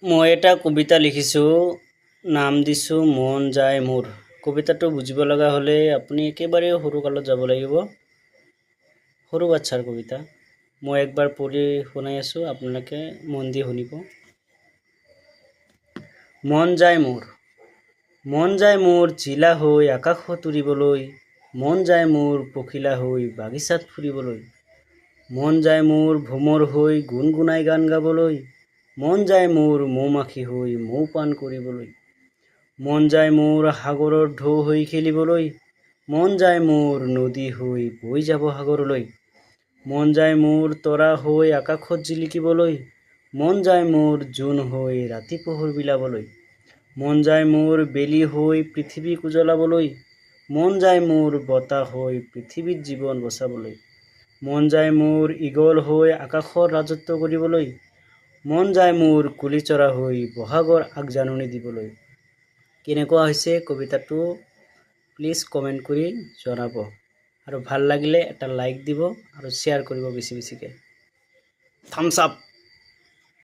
মই এটা কবিতা লিখিছোঁ, নাম দিছোঁ মন যায় মোৰ। কবিতাটো বুজিব লগা হ'লে আপুনি একেবাৰে সৰুকালত যাব লাগিব। সৰু বাচ্ছাৰ কবিতা। মই একবাৰ পঢ়ি শুনাই আছোঁ, আপোনালোকে মন দি শুনিব। মন যায় মোৰ, মন যায় মোৰ জিলা হৈ আকাশত উৰিবলৈ, মন যায় মোৰ পখিলা হৈ বাগিচাত ফুৰিবলৈ, মন যায় মোৰ ভ্ৰমৰ হৈ গুণগুণাই গান গাবলৈ, মন যায় মোৰ মৌমাখি হৈ মৌ পান কৰিবলৈ, মন যায় মোৰ সাগৰৰ ঢৌ হৈ খেলিবলৈ, মন যায় মোৰ নদী হৈ বৈ যাব সাগৰলৈ, মন যায় মোৰ তৰা হৈ আকাশত জিলিকিবলৈ, মন যায় মোৰ জোন হৈ ৰাতি পোহৰ বিলাবলৈ, মন যায় মোৰ বেলি হৈ পৃথিৱীক উজ্বলাবলৈ, মন যায় মোৰ বতাহ হৈ পৃথিৱীত জীৱন বচাবলৈ, মন যায় মোৰ ঈগল হৈ আকাশৰ ৰাজত্ব কৰিবলৈ, মন যায় মোৰ কুলিচৰা হৈ বহাগৰ আগজাননী দিবলৈ। কেনেকুৱা হৈছে কবিতাটো প্লিজ কমেণ্ট কৰি জনাব, আৰু ভাল লাগিলে এটা লাইক দিব আৰু শ্বেয়াৰ কৰিব বেছি বেছিকৈ। Thumbs up.